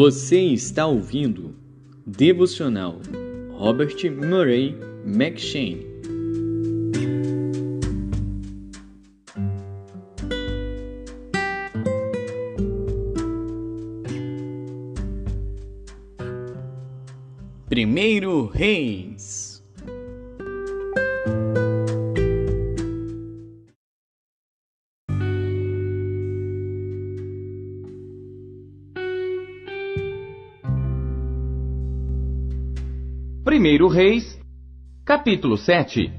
Você está ouvindo Devocional Robert Murray M'Cheyne. Primeiro Reis. Primeiro Reis, capítulo 7.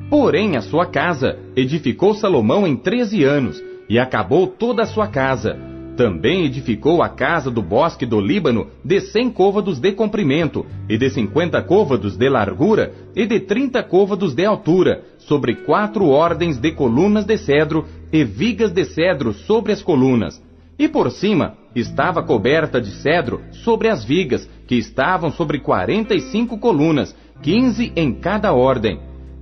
Porém a sua casa edificou Salomão em 13 anos, e acabou toda a sua casa. Também edificou a casa do bosque do Líbano de 100 côvados de comprimento, e de 50 côvados de largura, e de 30 côvados de altura, sobre 4 ordens de colunas de cedro, e vigas de cedro sobre as colunas. E por cima estava coberta de cedro sobre as vigas, que estavam sobre 45 colunas, 15 em cada ordem.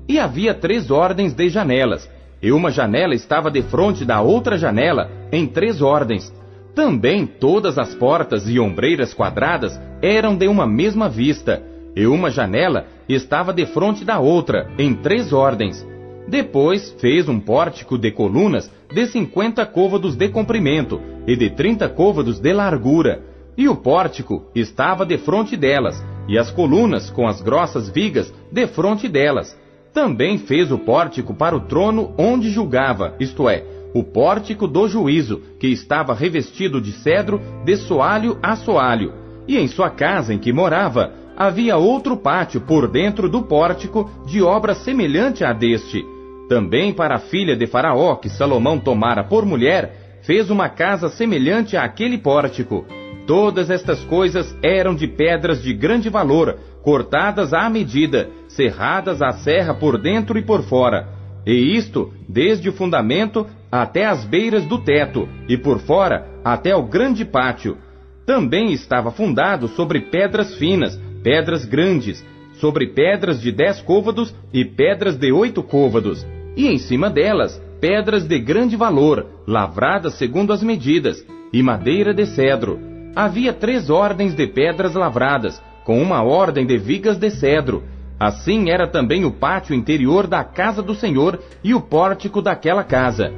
E havia 3 ordens de janelas, e uma janela estava defronte da outra janela, em 3 ordens. Também todas as portas e ombreiras quadradas eram de uma mesma vista, e uma janela estava defronte da outra, em 3 ordens. Depois fez um pórtico de colunas de 50 côvados de comprimento e de 30 côvados de largura, e o pórtico estava defronte delas, e as colunas com as grossas vigas defronte delas. Também fez o pórtico para o trono onde julgava, isto é, o pórtico do juízo, que estava revestido de cedro de soalho a soalho, e em sua casa em que morava havia outro pátio por dentro do pórtico de obra semelhante à deste. Também para a filha de Faraó, que Salomão tomara por mulher, fez uma casa semelhante àquele pórtico. Todas estas coisas eram de pedras de grande valor, cortadas à medida, serradas à serra por dentro e por fora. E isto desde o fundamento até as beiras do teto, e por fora até o grande pátio. Também estava fundado sobre pedras finas, pedras grandes, sobre pedras de 10 côvados e pedras de 8 côvados, e em cima delas pedras de grande valor, lavradas segundo as medidas, e madeira de cedro. Havia 3 ordens de pedras lavradas, com uma ordem de vigas de cedro. Assim era também o pátio interior da casa do Senhor e o pórtico daquela casa.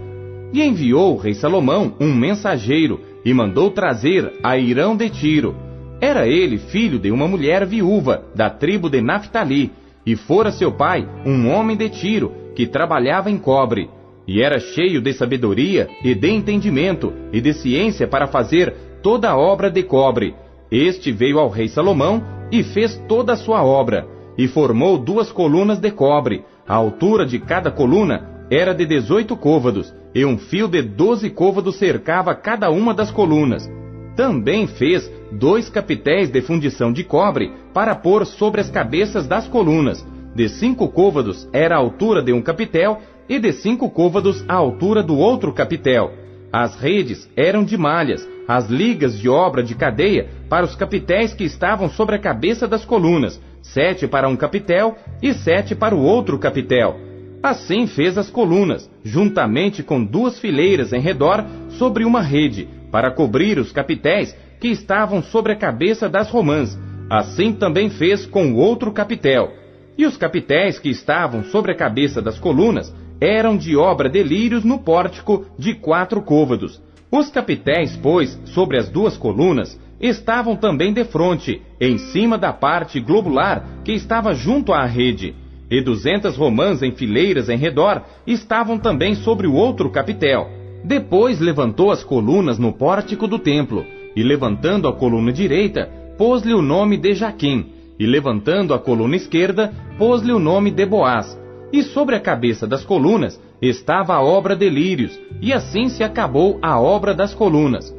E enviou o rei Salomão um mensageiro, e mandou trazer Airão de Tiro. Era ele filho de uma mulher viúva, da tribo de Naphtali, e fora seu pai um homem de Tiro, que trabalhava em cobre, e era cheio de sabedoria e de entendimento, e de ciência para fazer toda a obra de cobre. Este veio ao rei Salomão, e fez toda a sua obra, e formou 2 colunas de cobre. A altura de cada coluna era de 18 côvados, e um fio de 12 côvados cercava cada uma das colunas. Também fez 2 capitéis de fundição de cobre para pôr sobre as cabeças das colunas. De 5 côvados era a altura de um capitel, e de 5 côvados a altura do outro capitel. As redes eram de malhas, as ligas de obra de cadeia para os capitéis que estavam sobre a cabeça das colunas, 7 para um capitel e 7 para o outro capitel. Assim fez as colunas, juntamente com 2 fileiras em redor sobre uma rede, para cobrir os capitéis que estavam sobre a cabeça das romãs. Assim também fez com o outro capitel. E os capitéis que estavam sobre a cabeça das colunas eram de obra de lírios no pórtico de 4 côvados. Os capitéis, pois, sobre as 2 colunas, estavam também defronte, em cima da parte globular que estava junto à rede. E 200 romãs em fileiras em redor estavam também sobre o outro capitel. Depois levantou as colunas no pórtico do templo, e levantando a coluna direita, pôs-lhe o nome de Jaquim, e levantando a coluna esquerda, pôs-lhe o nome de Boaz. E sobre a cabeça das colunas estava a obra de lírios, e assim se acabou a obra das colunas.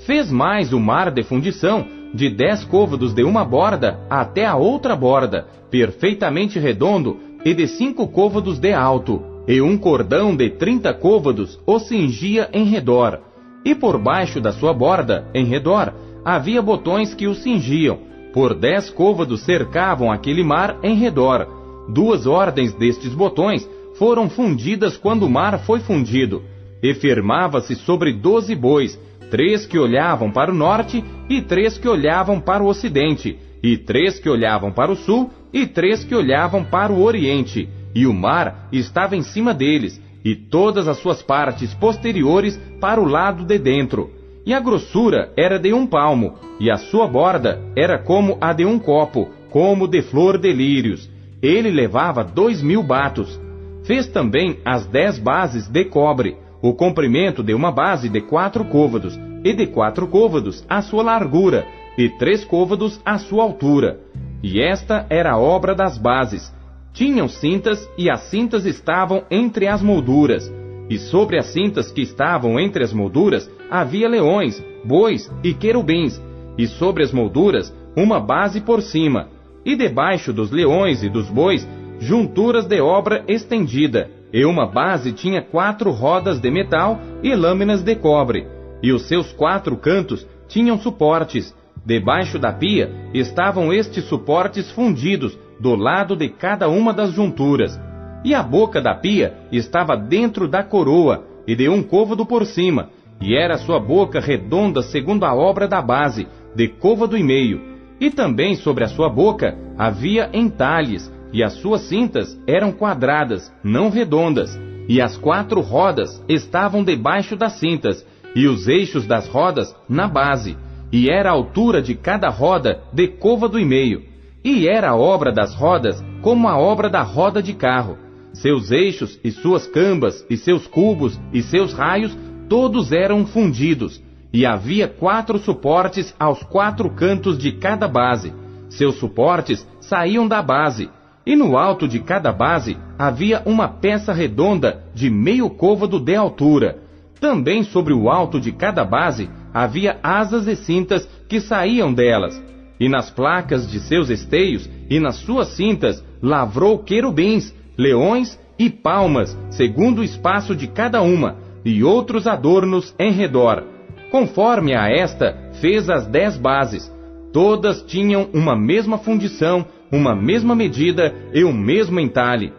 Fez mais o mar de fundição, de 10 côvados de uma borda até a outra borda, perfeitamente redondo, e de 5 côvados de alto, e um cordão de 30 côvados o cingia em redor. E por baixo da sua borda, em redor, havia botões que o cingiam. Por 10 côvados cercavam aquele mar em redor. 2 ordens destes botões foram fundidas quando o mar foi fundido. e firmava-se sobre 12 bois, 3 que olhavam para o norte, e 3 que olhavam para o ocidente, e 3 que olhavam para o sul, e 3 que olhavam para o oriente. E o mar estava em cima deles, e todas as suas partes posteriores para o lado de dentro. E a grossura era de 1 palmo, e a sua borda era como a de 1 copo, como de flor de lírios. Ele levava 2.000 batos. Fez também as 10 bases de cobre, o comprimento de uma base de 4 côvados, e de 4 côvados a sua largura, e 3 côvados a sua altura. E esta era a obra das bases. Tinham cintas, e as cintas estavam entre as molduras. E sobre as cintas que estavam entre as molduras havia leões, bois e querubins, e sobre as molduras uma base por cima, e debaixo dos leões e dos bois junturas de obra estendida, e uma base tinha 4 rodas de metal e lâminas de cobre, e os seus 4 cantos tinham suportes. Debaixo da pia estavam estes suportes fundidos do lado de cada uma das junturas. E a boca da pia estava dentro da coroa, e de 1 côvado por cima, e era sua boca redonda segundo a obra da base, de côvado e meio. E também sobre a sua boca havia entalhes, e as suas cintas eram quadradas, não redondas. E as 4 rodas estavam debaixo das cintas, e os eixos das rodas na base. E era a altura de cada roda de côvado e meio. E era a obra das rodas como a obra da roda de carro. Seus eixos e suas cambas e seus cubos e seus raios todos eram fundidos. E havia 4 suportes aos 4 cantos de cada base. Seus suportes saíam da base. E no alto de cada base havia uma peça redonda de meio côvado de altura. Também sobre o alto de cada base havia asas e cintas que saíam delas. E nas placas de seus esteios e nas suas cintas lavrou querubins, leões e palmas, segundo o espaço de cada uma, e outros adornos em redor. Conforme a esta, fez as 10 bases. Todas tinham uma mesma fundição, uma mesma medida e o mesmo entalhe.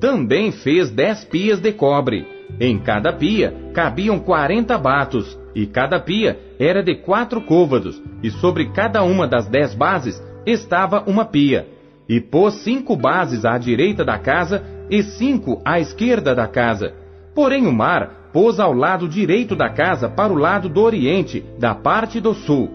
Também fez 10 pias de cobre. Em cada pia cabiam 40 batos, e cada pia era de 4 côvados, e sobre cada uma das 10 bases estava uma pia. E pôs 5 bases à direita da casa e 5 à esquerda da casa. Porém o mar pôs ao lado direito da casa para o lado do oriente, da parte do sul.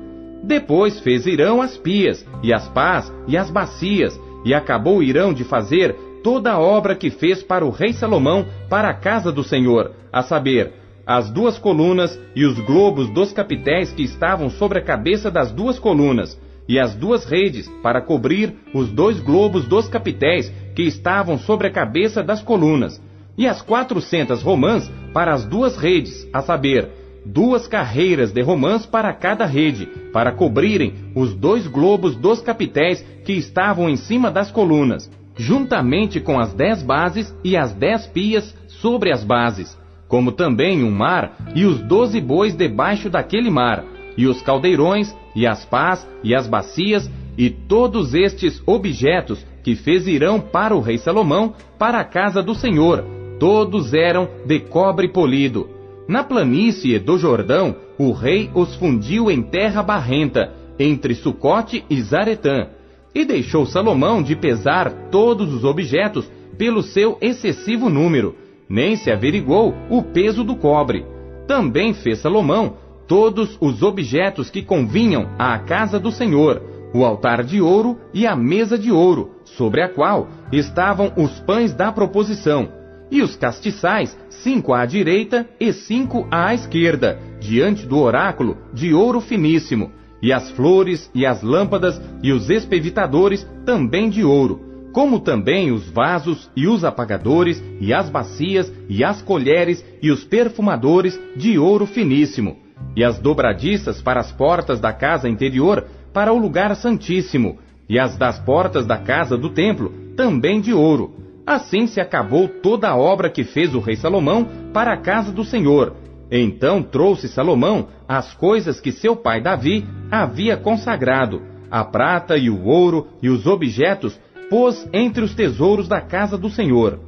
Depois fez Irão as pias, e as pás, e as bacias, e acabou Irão de fazer toda a obra que fez para o rei Salomão para a casa do Senhor, a saber, as 2 colunas e os globos dos capitéis que estavam sobre a cabeça das 2 colunas, e as 2 redes para cobrir os 2 globos dos capitéis que estavam sobre a cabeça das colunas, e as 400 romãs para as 2 redes, a saber, 2 carreiras de romãs para cada rede, para cobrirem os 2 globos dos capitéis que estavam em cima das colunas, juntamente com as 10 bases e as 10 pias sobre as bases, como também um mar e os 12 bois debaixo daquele mar, e os caldeirões, e as pás, e as bacias, e todos estes objetos que fez Irão para o rei Salomão, para a casa do Senhor, todos eram de cobre polido. Na planície do Jordão, o rei os fundiu em terra barrenta, entre Sucote e Zaretã, e deixou Salomão de pesar todos os objetos pelo seu excessivo número, nem se averiguou o peso do cobre. Também fez Salomão todos os objetos que convinham à casa do Senhor, o altar de ouro e a mesa de ouro, sobre a qual estavam os pães da proposição, e os castiçais, 5 à direita e 5 à esquerda, diante do oráculo de ouro finíssimo, e as flores e as lâmpadas e os espevitadores também de ouro, como também os vasos e os apagadores e as bacias e as colheres e os perfumadores de ouro finíssimo, e as dobradiças para as portas da casa interior para o lugar santíssimo, e as das portas da casa do templo também de ouro. Assim se acabou toda a obra que fez o rei Salomão para a casa do Senhor. Então trouxe Salomão as coisas que seu pai Davi havia consagrado, a prata e o ouro e os objetos pôs entre os tesouros da casa do Senhor.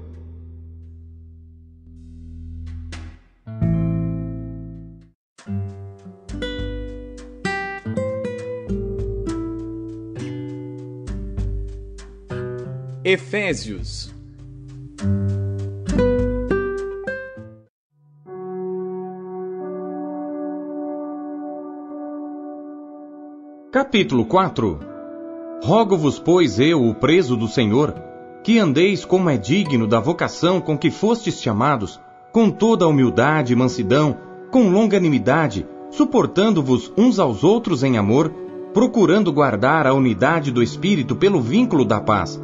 Efésios. Capítulo 4. Rogo-vos, pois, eu, o preso do Senhor, que andeis como é digno da vocação com que fostes chamados, com toda a humildade e mansidão, com longanimidade, suportando-vos uns aos outros em amor, procurando guardar a unidade do Espírito pelo vínculo da paz.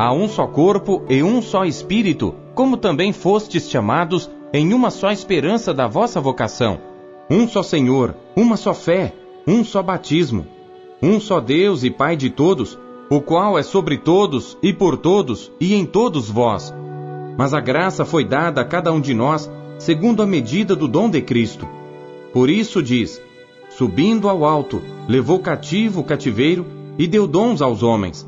Há um só corpo e um só Espírito, como também fostes chamados em uma só esperança da vossa vocação. Um só Senhor, uma só fé, um só batismo. Um só Deus e Pai de todos, o qual é sobre todos e por todos e em todos vós. Mas a graça foi dada a cada um de nós, segundo a medida do dom de Cristo. Por isso diz: subindo ao alto, levou cativo o cativeiro e deu dons aos homens.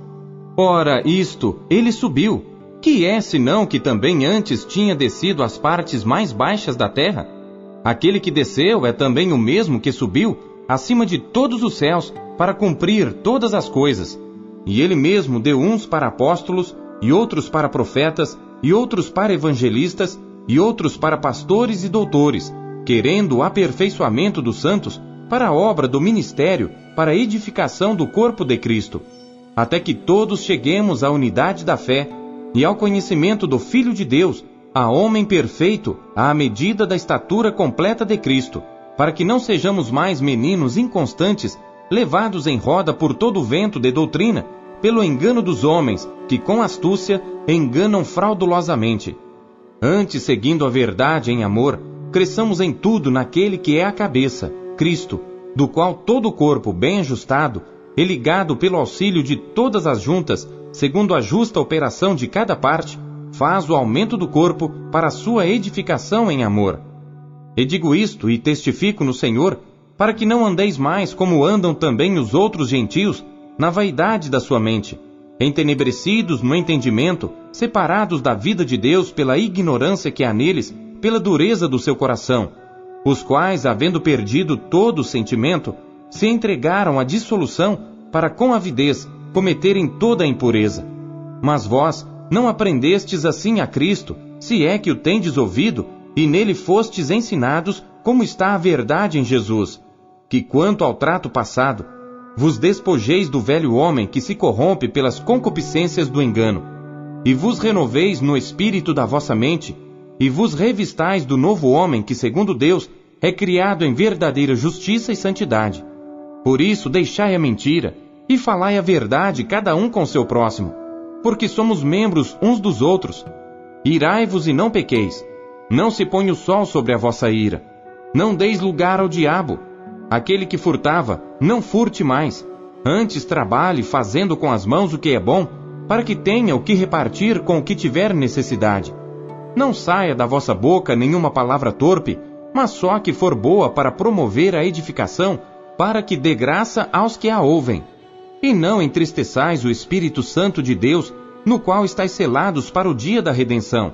Ora, isto, ele subiu, que é senão que também antes tinha descido às partes mais baixas da terra? Aquele que desceu é também o mesmo que subiu acima de todos os céus para cumprir todas as coisas. E ele mesmo deu uns para apóstolos, e outros para profetas, e outros para evangelistas, e outros para pastores e doutores, querendo o aperfeiçoamento dos santos, para a obra do ministério, para a edificação do corpo de Cristo, até que todos cheguemos à unidade da fé, e ao conhecimento do Filho de Deus, a homem perfeito, à medida da estatura completa de Cristo, para que não sejamos mais meninos inconstantes, levados em roda por todo o vento de doutrina, pelo engano dos homens, que com astúcia enganam fraudulosamente. Antes, seguindo a verdade em amor, cresçamos em tudo naquele que é a cabeça, Cristo, do qual todo o corpo bem ajustado e ligado pelo auxílio de todas as juntas, segundo a justa operação de cada parte, faz o aumento do corpo para a sua edificação em amor. E digo isto e testifico no Senhor, para que não andeis mais como andam também os outros gentios, na vaidade da sua mente, entenebrecidos no entendimento, separados da vida de Deus pela ignorância que há neles, pela dureza do seu coração, os quais, havendo perdido todo o sentimento, se entregaram à dissolução para com avidez cometerem toda a impureza. Mas vós não aprendestes assim a Cristo, se é que o tendes ouvido, e nele fostes ensinados, como está a verdade em Jesus, que quanto ao trato passado, vos despojeis do velho homem que se corrompe pelas concupiscências do engano, e vos renoveis no espírito da vossa mente, e vos revistais do novo homem que, segundo Deus, é criado em verdadeira justiça e santidade. Por isso deixai a mentira, e falai a verdade cada um com seu próximo, porque somos membros uns dos outros. Irai-vos e não pequeis. Não se ponha o sol sobre a vossa ira. Não deis lugar ao diabo. Aquele que furtava, não furte mais. Antes trabalhe fazendo com as mãos o que é bom, para que tenha o que repartir com o que tiver necessidade. Não saia da vossa boca nenhuma palavra torpe, mas só a que for boa para promover a edificação, para que dê graça aos que a ouvem. E não entristeçais o Espírito Santo de Deus, no qual estáis selados para o dia da redenção.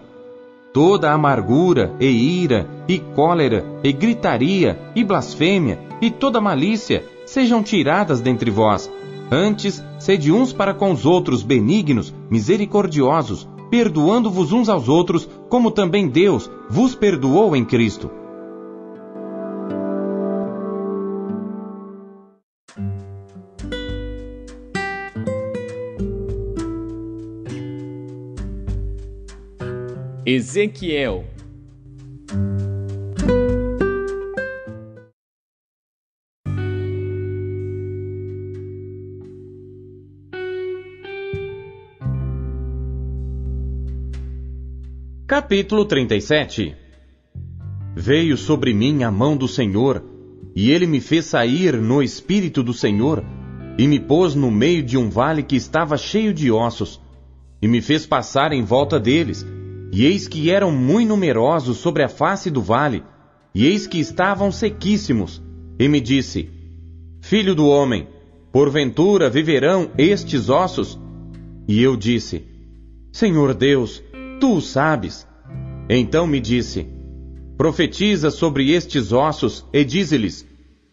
Toda amargura, e ira, e cólera, e gritaria, e blasfêmia, e toda malícia, sejam tiradas dentre vós. Antes, sede uns para com os outros benignos, misericordiosos, perdoando-vos uns aos outros, como também Deus vos perdoou em Cristo. Ezequiel. Capítulo 37. Veio sobre mim a mão do Senhor, e ele me fez sair no espírito do Senhor, e me pôs no meio de um vale que estava cheio de ossos, e me fez passar em volta deles, e eis que eram muito numerosos sobre a face do vale, e eis que estavam sequíssimos, e me disse: Filho do homem, porventura viverão estes ossos? E eu disse: Senhor Deus, tu o sabes. Então me disse: Profetiza sobre estes ossos e dize-lhes: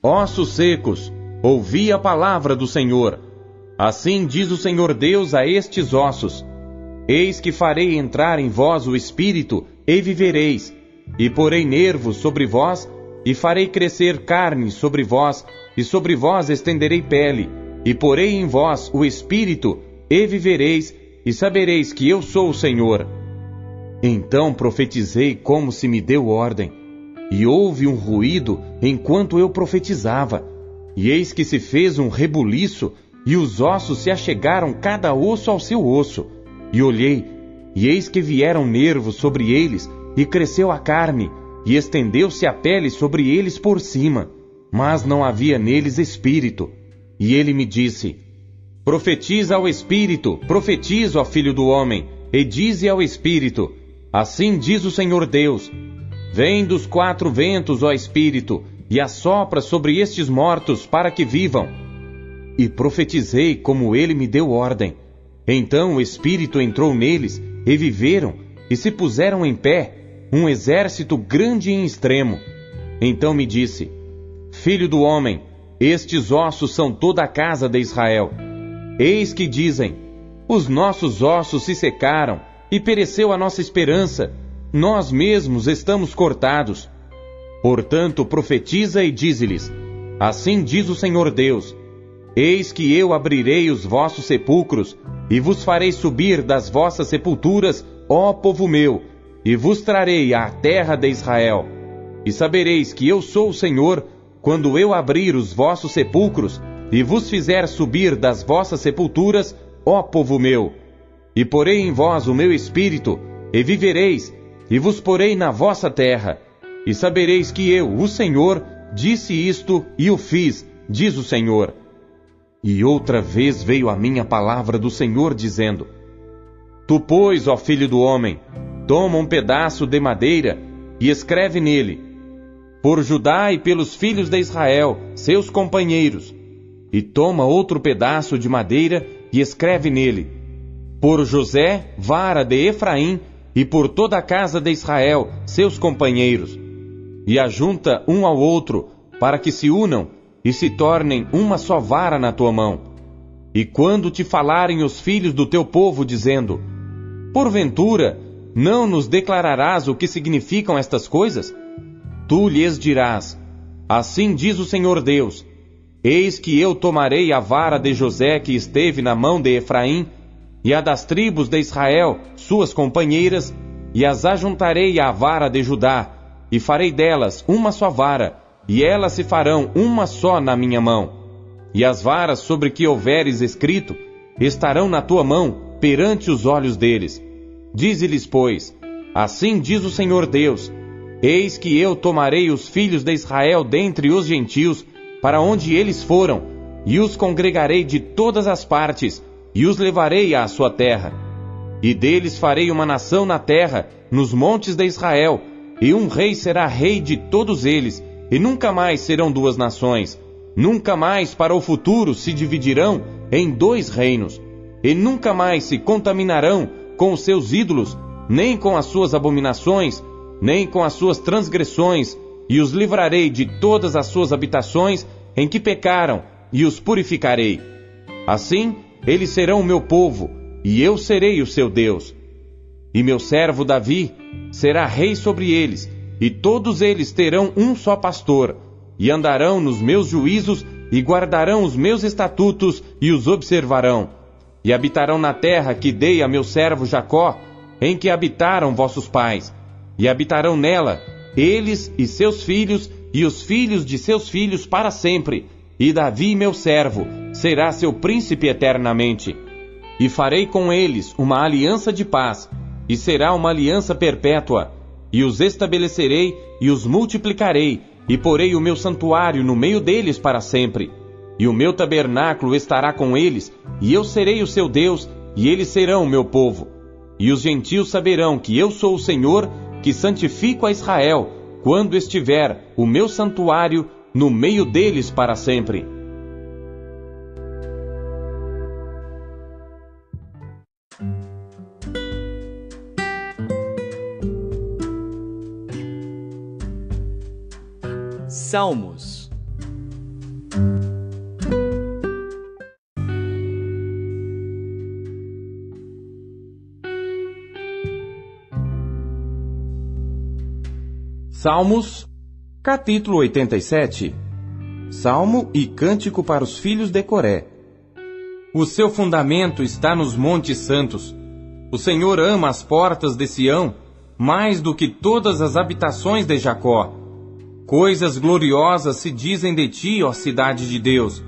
Ossos secos, ouvi a palavra do Senhor. Assim diz o Senhor Deus a estes ossos: Eis que farei entrar em vós o Espírito, e vivereis, e porei nervos sobre vós, e farei crescer carne sobre vós, e sobre vós estenderei pele, e porei em vós o Espírito, e vivereis, e sabereis que eu sou o Senhor. Então profetizei como se me deu ordem, e houve um ruído enquanto eu profetizava, e eis que se fez um rebuliço, e os ossos se achegaram cada osso ao seu osso. E olhei, e eis que vieram nervos sobre eles, e cresceu a carne, e estendeu-se a pele sobre eles por cima, mas não havia neles espírito. E ele me disse: profetiza ao Espírito, profetiza, ó filho do homem, e dize ao Espírito: assim diz o Senhor Deus: vem dos 4 ventos, ó Espírito, e assopra sobre estes mortos para que vivam. E profetizei como ele me deu ordem. Então o Espírito entrou neles, e viveram, e se puseram em pé, um exército grande em extremo. Então me disse: filho do homem, estes ossos são toda a casa de Israel. Eis que dizem: os nossos ossos se secaram, e pereceu a nossa esperança, nós mesmos estamos cortados. Portanto profetiza e dize-lhes: assim diz o Senhor Deus: eis que eu abrirei os vossos sepulcros, e vos farei subir das vossas sepulturas, ó povo meu, e vos trarei à terra de Israel. E sabereis que eu sou o Senhor, quando eu abrir os vossos sepulcros, e vos fizer subir das vossas sepulturas, ó povo meu. E porei em vós o meu espírito, e vivereis, e vos porei na vossa terra. E sabereis que eu, o Senhor, disse isto e o fiz, diz o Senhor. E outra vez veio a mim a palavra do Senhor, dizendo: tu, pois, ó filho do homem, toma um pedaço de madeira, e escreve nele: por Judá e pelos filhos de Israel, seus companheiros. E toma outro pedaço de madeira, e escreve nele: por José, vara de Efraim, e por toda a casa de Israel, seus companheiros. E ajunta um ao outro, para que se unam, e se tornem uma só vara na tua mão. E quando te falarem os filhos do teu povo, dizendo: porventura, não nos declararás o que significam estas coisas? Tu lhes dirás: assim diz o Senhor Deus: eis que eu tomarei a vara de José que esteve na mão de Efraim, e a das tribos de Israel, suas companheiras, e as ajuntarei à vara de Judá, e farei delas uma só vara, e elas se farão uma só na minha mão. E as varas sobre que houveres escrito estarão na tua mão perante os olhos deles. Dize-lhes, pois: assim diz o Senhor Deus: eis que eu tomarei os filhos de Israel dentre os gentios, para onde eles foram, e os congregarei de todas as partes, e os levarei à sua terra. E deles farei uma nação na terra, nos montes de Israel, e um rei será rei de todos eles, e nunca mais serão 2 nações, nunca mais para o futuro se dividirão em 2 reinos, e nunca mais se contaminarão com os seus ídolos, nem com as suas abominações, nem com as suas transgressões, e os livrarei de todas as suas habitações em que pecaram, e os purificarei. Assim, eles serão o meu povo, e eu serei o seu Deus. E meu servo Davi será rei sobre eles, e todos eles terão um só pastor, e andarão nos meus juízos, e guardarão os meus estatutos, e os observarão. E habitarão na terra que dei a meu servo Jacó, em que habitaram vossos pais, e habitarão nela, eles e seus filhos, e os filhos de seus filhos para sempre, e Davi, meu servo, será seu príncipe eternamente. E farei com eles uma aliança de paz, e será uma aliança perpétua, e os estabelecerei e os multiplicarei, e porei o meu santuário no meio deles para sempre. E o meu tabernáculo estará com eles, e eu serei o seu Deus, e eles serão o meu povo. E os gentios saberão que eu sou o Senhor, que santifico a Israel, quando estiver o meu santuário no meio deles para sempre. Salmos. Salmos, capítulo 87. Salmo e cântico para os filhos de Coré. O seu fundamento está nos montes santos. O Senhor ama as portas de Sião mais do que todas as habitações de Jacó. Coisas gloriosas se dizem de ti, ó cidade de Deus.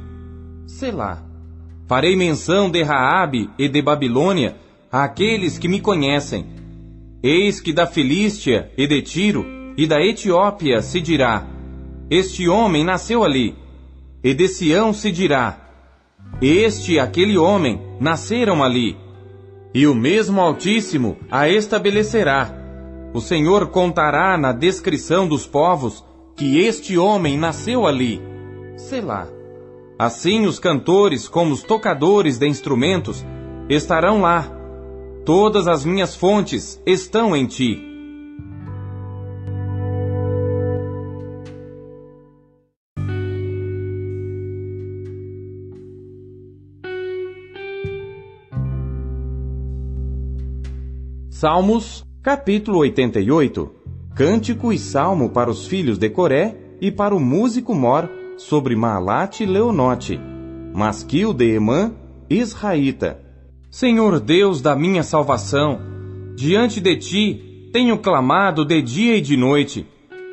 Selá. Farei menção de Raabe e de Babilônia àqueles que me conhecem. Eis que da Filístia e de Tiro e da Etiópia se dirá: este homem nasceu ali. E de Sião se dirá: este e aquele homem nasceram ali. E o mesmo Altíssimo a estabelecerá. O Senhor contará na descrição dos povos que este homem nasceu ali. Selá. Assim os cantores como os tocadores de instrumentos estarão lá. Todas as minhas fontes estão em ti. Salmos, capítulo 88. Cântico e salmo para os filhos de Coré e para o músico mor sobre Maalat Leonote, Masquil de Emã, israelita. Senhor Deus da minha salvação, diante de ti tenho clamado de dia e de noite.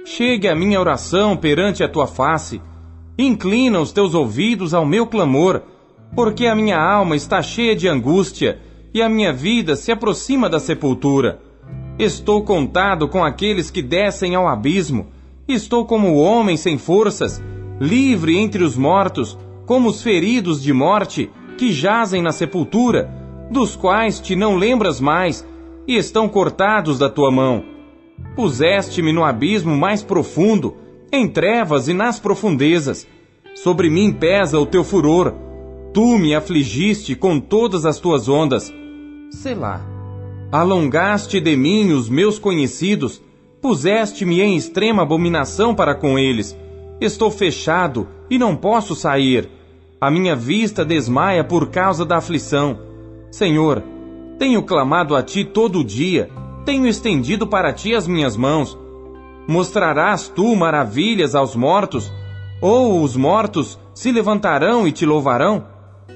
Chegue a minha oração perante a tua face. Inclina os teus ouvidos ao meu clamor, porque a minha alma está cheia de angústia e a minha vida se aproxima da sepultura. Estou contado com aqueles que descem ao abismo. Estou como o homem sem forças, livre entre os mortos, como os feridos de morte que jazem na sepultura, dos quais te não lembras mais e estão cortados da tua mão. Puseste-me no abismo mais profundo, em trevas e nas profundezas. Sobre mim pesa o teu furor. Tu me afligiste com todas as tuas ondas. Selá. Alongaste de mim os meus conhecidos, puseste-me em extrema abominação para com eles. Estou fechado e não posso sair. A minha vista desmaia por causa da aflição. Senhor, tenho clamado a ti todo o dia, tenho estendido para ti as minhas mãos. Mostrarás tu maravilhas aos mortos, ou os mortos se levantarão e te louvarão?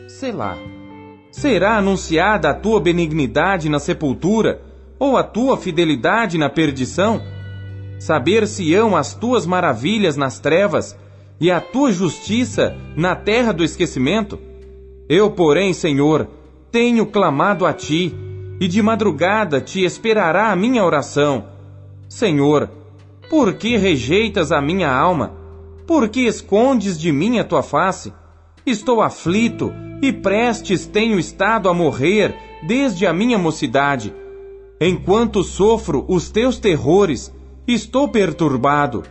Selá. Será anunciada a tua benignidade na sepultura, ou a tua fidelidade na perdição? Saber-se-ão as tuas maravilhas nas trevas, e a tua justiça na terra do esquecimento? Eu, porém, Senhor, tenho clamado a ti, e de madrugada te esperará a minha oração. Senhor, por que rejeitas a minha alma? Por que escondes de mim a tua face? Estou aflito, e prestes tenho estado a morrer desde a minha mocidade. Enquanto sofro os teus terrores, estou perturbado.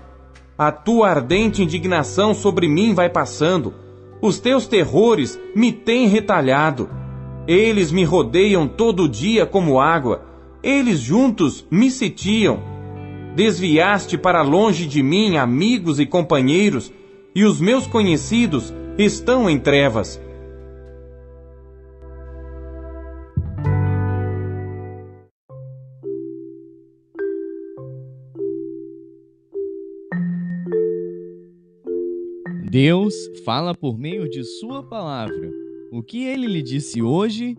A tua ardente indignação sobre mim vai passando. Os teus terrores me têm retalhado. Eles me rodeiam todo dia como água. Eles juntos me sitiam. Desviaste para longe de mim amigos e companheiros, e os meus conhecidos estão em trevas. Deus fala por meio de sua palavra. O que ele lhe disse hoje